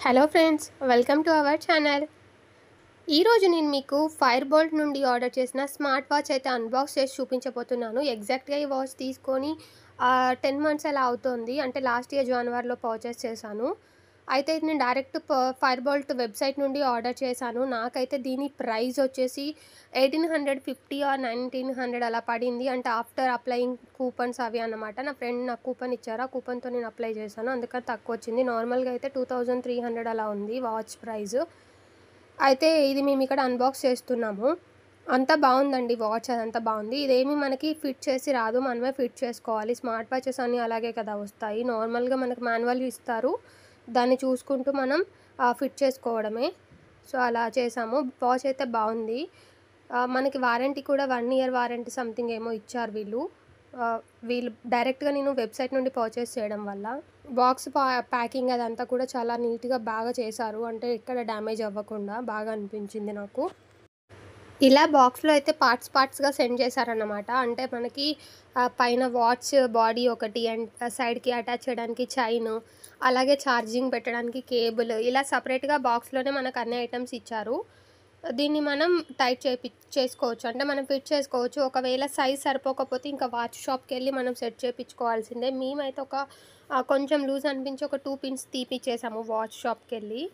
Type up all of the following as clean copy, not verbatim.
Hello friends, welcome to our channel. ఈరోజు నేను మీకు ఫైర్ బోల్ట్ నుండి ఆర్డర్ చేసిన స్మార్ట్ వాచ్ అయితే అన్బాక్స్ చేసి చూపించబోతున్నాను. ఎగ్జాక్ట్గా ఈ వాచ్ తీసుకొని 10 మంత్స్ అలా అవుతుంది. అంటే లాస్ట్ ఇయర్ జనవరిలో పర్చేస్ చేశాను. అయితే ఇది నేను డైరెక్ట్ ఫైర్ బోల్ట్ వెబ్సైట్ నుండి ఆర్డర్ చేశాను. నాకైతే దీని ప్రైస్ వచ్చేసి 1850 ఆర్ 1900 అలా పడింది. అంటే ఆఫ్టర్ అప్లయింగ్ కూపన్స్ అవి అన్నమాట. నా ఫ్రెండ్ నాకు కూపన్ ఇచ్చారు. ఆ కూపన్తో నేను అప్లై చేశాను, అందుకని తక్కువ వచ్చింది. నార్మల్గా అయితే 2300 అలా ఉంది వాచ్ ప్రైస్. అయితే ఇది మేము ఇక్కడ అన్బాక్స్ చేస్తున్నాము. అంతా బాగుందండి, వాచ్ అదంతా బాగుంది. ఇదేమి మనకి ఫిట్ చేసి రాదు, మనమే ఫిట్ చేసుకోవాలి. స్మార్ట్ వాచెస్ అన్నీ అలాగే కదా వస్తాయి. నార్మల్గా మనకు మాన్యువల్ ఇస్తారు, దాన్ని చూసుకుంటూ మనం ఫిట్ చేసుకోవడమే. సో అలా చేసాము. వాచ్ అయితే బాగుంది. మనకి వారంటీ కూడా 1 ఇయర్ వారంటీ సంథింగ్ ఏమో ఇచ్చారు వీళ్ళు డైరెక్ట్గా నేను వెబ్సైట్ నుండి పర్చేస్ చేయడం వల్ల. బాక్స్ ప్యాకింగ్ అదంతా కూడా చాలా నీట్గా బాగా చేశారు. అంటే ఎక్కడ డ్యామేజ్ అవ్వకుండా బాగా అనిపించింది నాకు. ఇలా బాక్స్లో అయితే పార్ట్స్గా సెండ్ చేశారన్నమాట. అంటే మనకి పైన వాచ్ బాడీ ఒకటి అండ్ సైడ్కి అటాచ్ చేయడానికి చైన్, అలాగే ఛార్జింగ్ పెట్టడానికి కేబుల్, ఇలా సపరేట్గా బాక్స్లోనే మనకు అన్ని ఐటమ్స్ ఇచ్చారు. దీన్ని మనం టైట్ చేసుకోవచ్చు, అంటే మనం ఫిట్ చేసుకోవచ్చు. ఒకవేళ సైజ్ సరిపోకపోతే ఇంకా వాచ్ షాప్కి వెళ్ళి మనం సెట్ చేయించుకోవాల్సిందే. మేమైతే కొంచెం లూజ్ అనిపించి ఒక 2 పిన్స్ తీపిచ్చేసాము వాచ్ షాప్కి వెళ్ళి.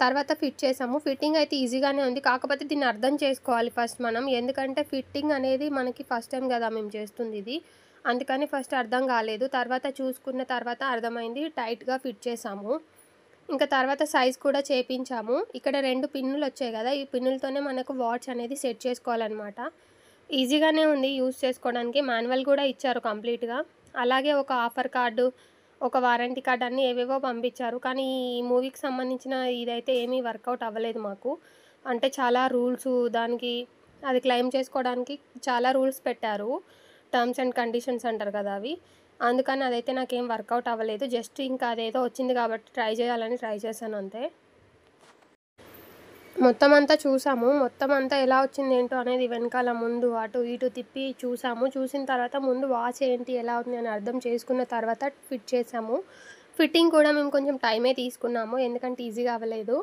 తర్వాత ఫిట్ చేసాము. ఫిట్టింగ్ అయితే ఈజీగానే ఉంది, కాకపోతే దీన్ని అర్థం చేసుకోవాలి ఫస్ట్ మనం. ఎందుకంటే ఫిట్టింగ్ అనేది మనకి ఫస్ట్ టైం కదా మేము చేస్తుంది ఇది, అందుకని ఫస్ట్ అర్థం కాలేదు. తర్వాత చూసుకున్న తర్వాత అర్థమైంది, టైట్గా ఫిట్ చేసాము. ఇంకా తర్వాత సైజ్ కూడా చేపించాము. ఇక్కడ 2 పిన్నులు వచ్చాయి కదా, ఈ పిన్నులతోనే మనకు వాచ్ అనేది సెట్ చేసుకోవాలన్నమాట. ఈజీగానే ఉంది యూస్ చేసుకోవడానికి. మాన్యువల్ కూడా ఇచ్చారు కంప్లీట్గా. అలాగే ఒక ఆఫర్ కార్డు, ఒక వారంటీ కార్డ్ అన్నీ ఏవేవో పంపించారు. కానీ ఈ మూవీకి సంబంధించిన ఇదైతే ఏమీ వర్కౌట్ అవ్వలేదు మాకు. అంటే చాలా రూల్స్, దానికి అది క్లెయిమ్ చేసుకోవడానికి చాలా రూల్స్ పెట్టారు. టర్మ్స్ అండ్ కండిషన్స్ అంటారు కదా అవి. అందుకని అదైతే నాకేం వర్కౌట్ అవ్వలేదు. జస్ట్ ఇంకా అదేదో వచ్చింది కాబట్టి ట్రై చేశాను అంతే. మొత్తం అంతా చూసాము. మొత్తం అంతా ఎలా వచ్చింది ఏంటో అనేది వెనకాల ముందు అటు ఇటు తిప్పి చూసాము. చూసిన తర్వాత ముందు వాచ్ ఏంటి ఎలా ఉంది అని అర్థం చేసుకున్న తర్వాత ఫిట్ చేసాము. ఫిట్టింగ్ కూడా మేము కొంచెం టైమే తీసుకున్నాము, ఎందుకంటే ఈజీగా అవ్వలేదు.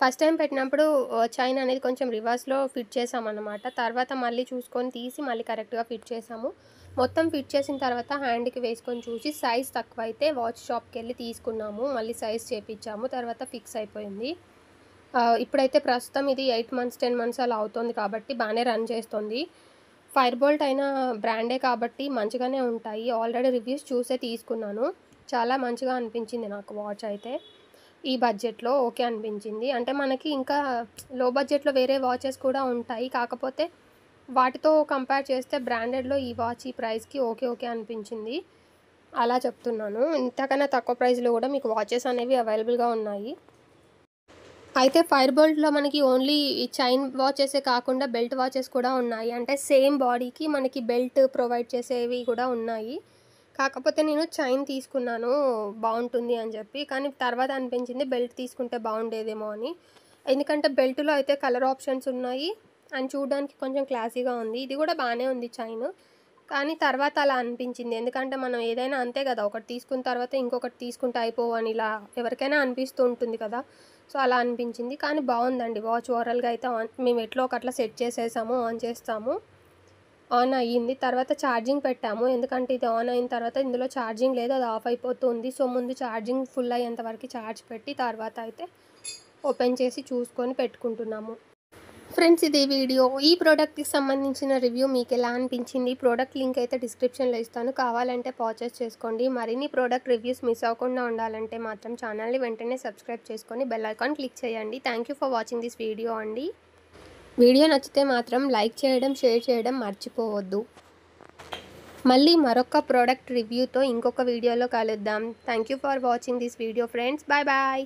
ఫస్ట్ టైం పెట్టినప్పుడు చైన్ అనేది కొంచెం రివర్స్లో ఫిట్ చేసామన్నమాట. తర్వాత మళ్ళీ చూసుకొని తీసి మళ్ళీ కరెక్ట్గా ఫిట్ చేసాము. మొత్తం ఫిట్ చేసిన తర్వాత హ్యాండ్కి వేసుకొని చూసి సైజ్ తక్కువైతే వాచ్ షాప్కి వెళ్ళి తీసుకున్నాము. మళ్ళీ సైజ్ చేపించాము, తర్వాత ఫిక్స్ అయిపోయింది. ఇప్పుడైతే ప్రస్తుతం ఇది 8 మంత్స్ 10 మంత్స్ అలా అవుతుంది కాబట్టి బాగానే రన్ చేస్తుంది. ఫైర్ బోల్ట్ అయిన బ్రాండే కాబట్టి మంచిగానే ఉంటాయి. ఆల్రెడీ రివ్యూస్ చూసే తీసుకున్నాను. చాలా మంచిగా అనిపించింది నాకు వాచ్ అయితే. ఈ బడ్జెట్లో ఓకే అనిపించింది. అంటే మనకి ఇంకా లో బడ్జెట్లో వేరే వాచెస్ కూడా ఉంటాయి, కాకపోతే వాటితో కంపేర్ చేస్తే బ్రాండెడ్లో ఈ వాచ్ ఈ ప్రైస్కి ఓకే అనిపించింది. అలా చెప్తున్నాను. ఇంతకన్నా తక్కువ ప్రైస్లో కూడా మీకు వాచెస్ అనేవి అవైలబుల్గా ఉన్నాయి. అయితే ఫైర్ బోల్ట్లో మనకి ఓన్లీ చైన్ వాచెసే కాకుండా బెల్ట్ వాచెస్ కూడా ఉన్నాయి. అంటే సేమ్ బాడీకి మనకి బెల్ట్ ప్రొవైడ్ చేసేవి కూడా ఉన్నాయి. కాకపోతే నేను చైన్ తీసుకున్నాను బాగుంటుంది అని చెప్పి, కానీ తర్వాత అనిపించింది బెల్ట్ తీసుకుంటే బాగుండేదేమో అని. ఎందుకంటే బెల్ట్లో అయితే కలర్ ఆప్షన్స్ ఉన్నాయి అండ్ చూడడానికి కొంచెం క్లాసీగా ఉంది. ఇది కూడా బాగానే ఉంది చైన్, కానీ తర్వాత అలా అనిపించింది. ఎందుకంటే మనం ఏదైనా అంతే కదా, ఒకటి తీసుకున్న తర్వాత ఇంకొకటి తీసుకుంటే అయిపోవని ఇలా ఎవరికైనా అనిపిస్తూ ఉంటుంది కదా. సో అలా అనిపించింది. కానీ బాగుందండి వాచ్. ఓవరాల్గా అయితే మేము ఎట్లా ఒకట్లా సెట్ చేసేసాము. ఆన్ చేస్తాము, ఆన్ అయ్యింది. తర్వాత ఛార్జింగ్ పెట్టాము, ఎందుకంటే ఇది ఆన్ అయిన తర్వాత ఇందులో ఛార్జింగ్ లేదు, అది ఆఫ్ అయిపోతుంది. సో ముందు ఛార్జింగ్ ఫుల్ అయ్యేంత వరకు ఛార్జ్ పెట్టి తర్వాత అయితే ఓపెన్ చేసి చూసుకొని పెట్టుకుంటున్నాము. ఫ్రెండ్స్, ఇది వీడియో. ఈ ప్రోడక్ట్కి సంబంధించిన రివ్యూ మీకు ఎలా అనిపించింది? ప్రోడక్ట్ లింక్ అయితే డిస్క్రిప్షన్లో ఇస్తాను, కావాలంటే పర్చేస్ చేసుకోండి. మరిన్ని ప్రోడక్ట్ రివ్యూస్ మిస్ అవ్వకుండా ఉండాలంటే మాత్రం ఛానల్ని వెంటనే సబ్స్క్రైబ్ చేసుకొని బెల్ ఐకాన్ క్లిక్ చేయండి. Thank you for watching this video అండి. వీడియో నచ్చితే మాత్రం లైక్ చేయడం, షేర్ చేయడం మర్చిపోవద్దు. మళ్ళీ మరొక ప్రోడక్ట్ రివ్యూతో ఇంకొక వీడియోలో కలుద్దాం. Thank you for watching this video friends. Bye bye.